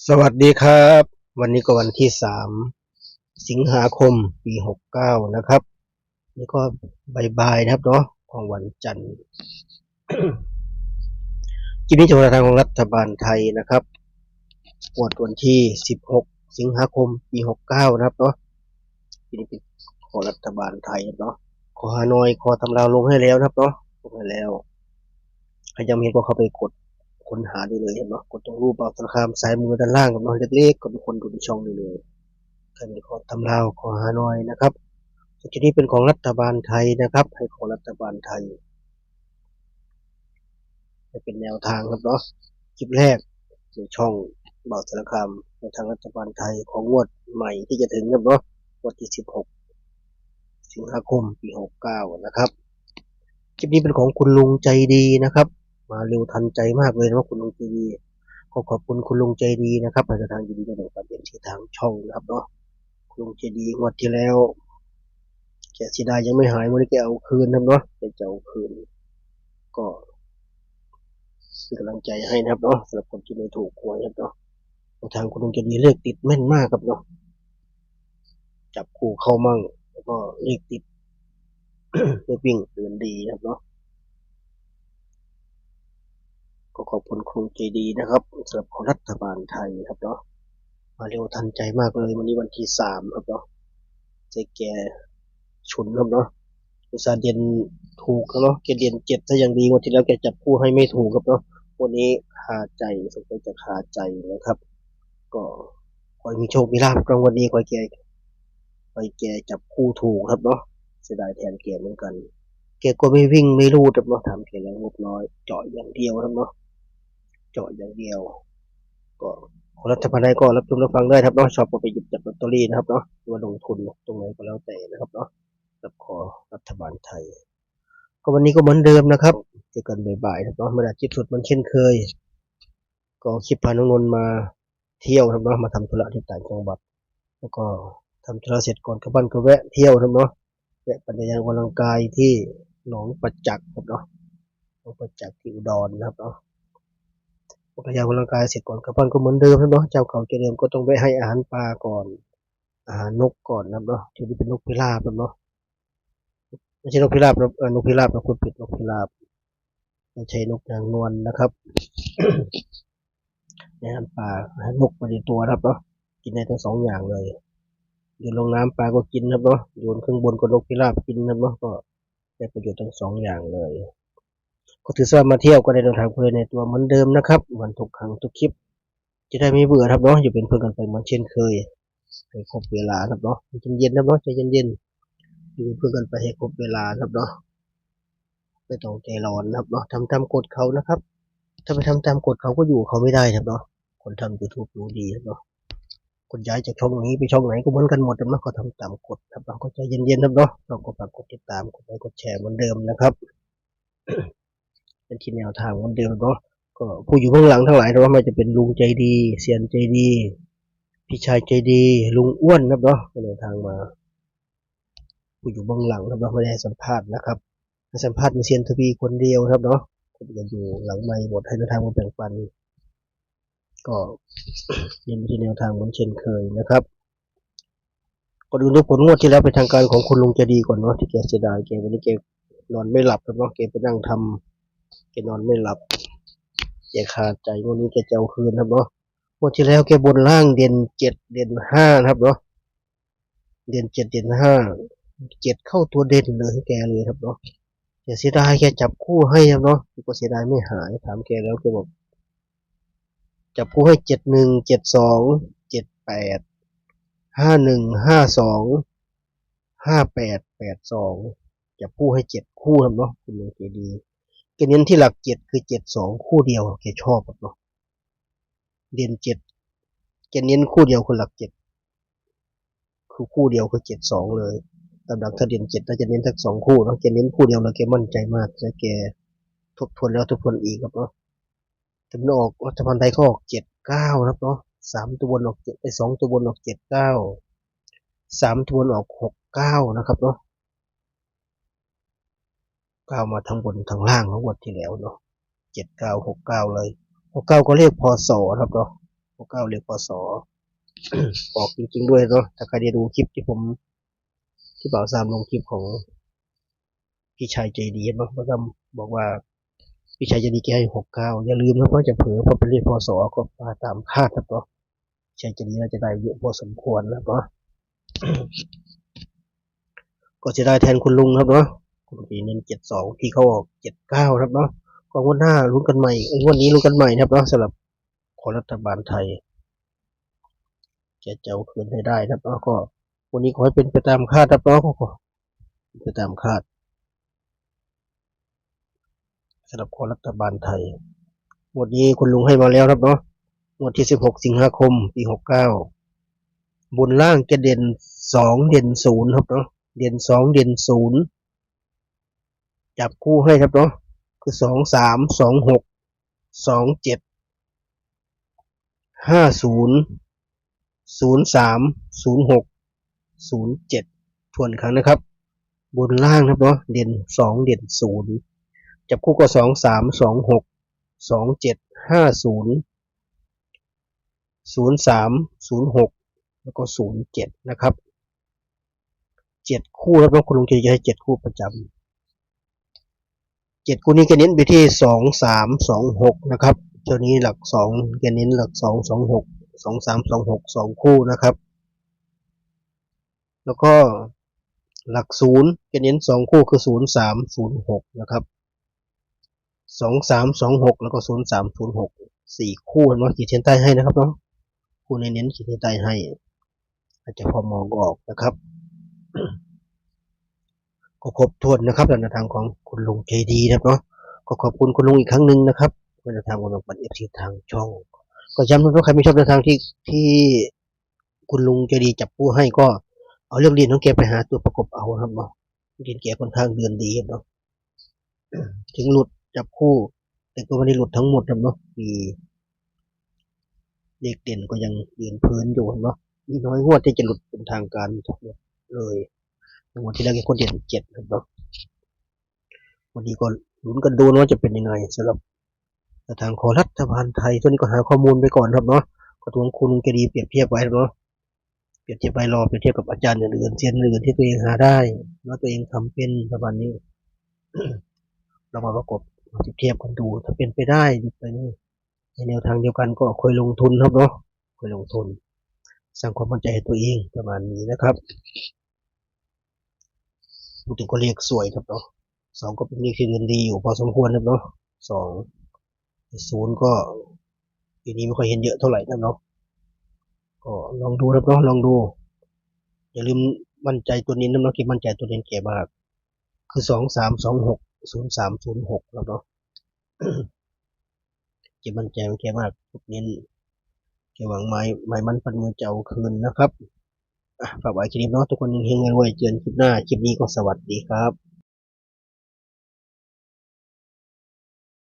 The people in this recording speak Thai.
สวัสดีครับวันนี้ก็วันที่3 สิงหาคมปี 69นะครับนี่ก็บ่ายๆนะครับเนาะของวันจันทร์คลิปนี้จะมาทางของรัฐบาลไทยนะครับวันที่16 สิงหาคมปี 69นะครับเนาะคลิปนี้เป็นของรัฐบาลไทยเนาะขอฮานอยขอตำราลงให้แล้วนะครับเนาะลงให้แล้วใครยังไม่เห็นก็เข้าไปกดค้นหาได้เลยเนาะกดตรงรูปเบาธนาคารซ้ายมือด้านล่างกับน้อยเล็กๆก็เป็นคนดูในช่องได้เลยใครมีขอตำราขอฮานอยนะครับชุดนี้เป็นของรัฐบาลไทยนะครับให้ของรัฐบาลไทยให้เป็นแนวทางครับเนาะคลิปแรกในช่องเบาสารคามในทางรัฐบาลไทยของงวดใหม่ที่จะถึงครับเนาะวันที่16 สิงหาคมปี 69นะครับคลิปนี้เป็นของคุณลุงใจดีนะครับมาเร็วทันใจมากเลยนะคุณลุงใจดีก็ขอบคุณคุณลุงใจดีนะครับในทางยินดีในประเด็นที่ทางช่องนะครับเนาะคุณลุงใจดีงวดที่แล้วแกเสียดายยังไม่หายวันนี้แกเอาคืนนะเนาะแกจะเอาคืนก็เป็นกำลังใจให้นะครับเนาะสำหรับคนที่ไม่ถูกหวยครับเนาะทางคุณลุงจะดีเลขติดแม่นมากครับเนาะจับคู่เข้ามั่งแล้วก็เลขติด เลขวิ่งเดินดีครับเนาะก็ขอบคุณครูใจดีนะครับสำหรับของรัฐบาลไทยครับเนาะมาเร็วทันใจมากเลยวันนี้วันที่3ครับเนาะใจแกฉุนครับเนาะอุตส่าห์เด่นถูกเนาะแกเด่น7ถ้ายังดีวันที่แล้วแกจับคู่ให้ไม่ถูกครับเนาะวันนี้คาใจสงสัยจะคาใจนะครับก็ขอให้มีโชคมีลาภกลางวันนี้ขอให้แกจับคู่ถูกครับเนาะเสียดายแทนแกเหมือนกันแกก็ไม่วิ่งไม่รูดครับเนาะทำแกแล้วงบน้อยเจาะอย่างเดียวครับเนาะเจาะอย่างเดียวก็คนรัฐบาลไทยก็รับชมรับฟังได้ครับเนาะชอบก็ไปหยิบจับลอตเตอรี่นะครับเนาะว่าลงทุนตรงไหนก็แล้วแต่นะครับเนาะรับขอรัฐบาลไทยก็วันนี้ก็เหมือนเดิมนะครับเจอกันบ่ายๆครับเนาะมาดัดจิตสุดมันเช่นเคยก็คลิปพาน้องนนท์มาเที่ยวครับเนาะมาทำธุระที่ต่างจังหวัดแล้วก็ทำธุระเสร็จก่อนกลับบ้านก็แวะเที่ยวครับเนาะแวะปั่นจักรยานออกกำลังกายที่หนองประจักษ์ครับเนาะหนองประจักษ์ที่อุดรนะครับเนาะปั่นจักรยานออกกำลังกายเสร็จก่อนกลับบ้านก็เหมือนเดิมครับเนาะเจ้าเก่าเจ้าเดิมก็ต้องไปให้อาหารปลาก่อนอาหารนกก่อนนะครับเนาะที่นี่เป็นนกพิราบครับเนาะไม่ใช่นกพิราบนะนกพิราบนะคุณผิดนกพิราบไม่ใช่นกนางนวลนะครับ อาหารปลาอาหารนกไปในตัวครับเนาะกินได้ทั้ง2 อย่างเลยโยนลงน้ำปลาก็กินครับเนาะโยนข้างบนก็นกพิราบกินครับเนาะก็ได้ประโยชน์ทั้ง2 อย่างเลยก็ถือว่ามาเที่ยวก็ได้เดินทางเพลินในตัวเหมือนเดิมนะครับเหมือนทุกครั้งทุกคลิปจะได้ไม่เบื่อครับเนาะอยู่เป็นเพื่อนกันไปเหมือนเช่นเคยให้ครบเวลาครับเนาะใจเย็นๆนะเนาะใจเย็นๆอยู่เป็นเพื่อนกันไปให้ครบเวลาครับเนาะไม่ต้องใจร้อนนะครับเนาะทำตามกฎเขานะครับถ้าไปทำตามกฎเขาก็อยู่เขาไม่ได้ครับเนาะคนทำ YouTube รู้ดีครับเนาะคนย้ายจากช่องนี้ไปช่องไหนก็เหมือนกันหมดนะก็ทำตามกฎครับเราก็ใจเย็นๆครับเนาะเราก็ฝากกดติดตามกดไลค์กดแชร์เหมือนเดิมนะครับเป็นที่แนวทางเหมือนเดิมเนาะก็ผู้อยู่เบื้องหลังทั้งหลายเราไม่จะเป็นลุงใจดีเซียนใจดีพี่ชายใจดีลุงอ้วนครับเนาะเป็นแนวทางมาผู้อยู่เบื้องหลังครับเนาะไม่ได้สัมภาษณ์นะครับให้สัมภาษณ์มีเซียนทวีคนเดียวครับเนาะคนจะอยู่หลังไมค์บทให้แนวทางมาแบ่งปันก็ยังมีที่แนวทางเหมือนเช่นเคยนะครับก็ดูผลงวดที่แล้วเป็นทางการของคุณลุงจะดีก่อนเนาะที่แกเสียดายแกวันนี้แกนอนไม่หลับครับเนาะแกไปนั่งทำแกนอนไม่หลับแกขาดใจวันนี้แกจะเอาคืนครับเนาะงวดที่แล้วแกบนล่างเด่น 7 เด่น 5ครับเนาะเด่น 7 เด่น 5เจ็ดเข้าตัวเด่นเลยให้แกเลยครับเนาะแกเสียดายแกจับคู่ให้ครับเนาะก็เสียดายไม่หายถามแกแล้วแกบอกจับคู่ให้71 72 7851 5258 82จับคู่ให้7 คู่ครับเนาะคุณลุงแกดีแกเน้นที่หลัก7คือ72 คู่เดียวแกชอบครับเนาะเด่น7แกเน้นคู่เดียวคือหลัก7คือคู่เดียวคือ72เลยตามหลักถ้าเด่น7ถ้าจะเน้นสัก2 คู่เนาะแกเน้นคู่เดียวแล้วแกมั่นใจมากแล้วแกทบทวนแล้วทบทวนอีกครับเนาะแต่มันออกรัฐบาลไทยก็ออก79ครับเนาะ3 ตัวบนออก7ไป2 ตัวบนออก793 ตัวบนออก69นะครับเนาะ9มาทั้งบนทั้งล่างของงวดที่แล้วเนาะ7969เลย69ก็เรียกพศครับเนาะ 69เลขพศ ออกจริงๆด้วยเนาะถ้าใครได้ดูคลิปที่บ่าวสามลงคลิปของพี่ชายใจดีเนาะก็บอกว่าพี่ชายใจดีแกให้69อย่าลืมนะเพราะจะเผลอเพราะเป็นเลขพศก็มาตามคาดครับเนาะพี่ชายใจดีน่าจะได้เยอะพอสมควรแล้วเนาะ ก็จะได้แทนคุณลุงครับเนาะคุณลุงเน้น72พี่เขาออก79ครับเนาะก็งวดหน้าลุ้นกันใหม่งวดนี้ลุ้นกันใหม่นะครับเนาะสำหรับของรัฐบาลไทยจะเอาคืนให้ได้ครับเนาะก็วันนี้ขอให้เป็นไปตามคาดครับเนาะก็เป็นไปตามคาดสำหรับของรัฐบาลไทยงวดนี้คุณลุงให้มาแล้วครับเนาะงวดที่16สิงหาคมปี69บนล่างจะเด่น2เด่น0ครับเนาะเด่น2เด่น0จับคู่ให้ครับเนาะคือ23 26 27 50 03 06 07ทวนครั้งนะครับบนล่างครับเนาะเด่น2เด่น0จับคู่ก็23 26 27 50 03 06แล้วก็07นะครับ7คู่ครับเนาะคุณลุงจะให้7คู่ประจำ7คู่นี้ก็เน้นไปที่2326นะครับเจ้านี้หลัก2ก็เน้นหลัก226 2326 2คู่นะครับแล้วก็หลัก0ก็เน้น2คู่คือ0306นะครับ2326แล้วก็0306 4คู่เนาะขีดเส้นใต้ให้นะครับเนาะคู่ในเน้นขีดเส้นใต้ให้อาจจะพอมองออกนะครับ ก็ครบถ้วนนะครับในทางของคุณลุงใจดีนะครับเนาะก็ขอบคุณคุณลุงอีกครั้งหนึ่งนะครับในทางของปันเอฟซีทางช่องก็ย้ำว่าใครไม่ชอบในทางที่คุณลุงใจดีจับคู่ให้ก็เอาเรื่องดินของแกไปหาตัวประกบเอาครับเนาะดินแกค่อนข้างเดือนดีครับเนาะถึงหลุดจับคู่แต่ก็ไม่ได้หลุดทั้งหมดครับเนาะมีเลขเด่นก็ยังยืนพื้นอยู่เนาะมีน้อยงวดที่จะหลุดเป็นทางการทั้งหมดเลยงวดที่แล้วแกคนเด่น7ครับเนาะวันนี้ก็ลุ้นกันดูว่าจะเป็นยังไงสำหรับทางของรัฐบาลไทยตัวนี้ก็หาข้อมูลไปก่อนครับเนาะก็ทวงคุณจะดีเปรียบเทียบไว้เนาะเปรียบเทียบไปรอเปรียบเทียบกับอาจารย์อื่นๆเซียนอื่นที่ตัวเองหาได้แล้วตัวเองทำเป็นประมาณนี้ เรามาประกบเทียบกันดูถ้าเป็นไปได้ไปนี่ในแนวทางเดียวกันก็ค่อยลงทุนครับเนาะค่อยลงทุนสร้างความมั่นใจให้ตัวเองประมาณนี้นะครับพูดถึงก็เรียกสวยครับเนาะ2ก็เป็นเลขที่เดือนดีอยู่พอสมควรครับเนาะ2 0ก็ปีนี้ไม่ค่อยเห็นเยอะเท่าไหร่นะเนาะก็ลองดูครับเนาะลองดูอย่าลืมมั่นใจตัวนี้นะเนาะที่มั่นใจตัวนี้แก่มากคือ2326 0306แล้วเนาะที่มั่นใจมันแก่มากทุกนี้แกหวังไม้มันพันมือเจ้าคืนนะครับฝากไว้คลิปเนาะทุกคนเฮงๆรวยๆเจอกันคลิปหน้าคลิปนี้ก็สวัสดีครับ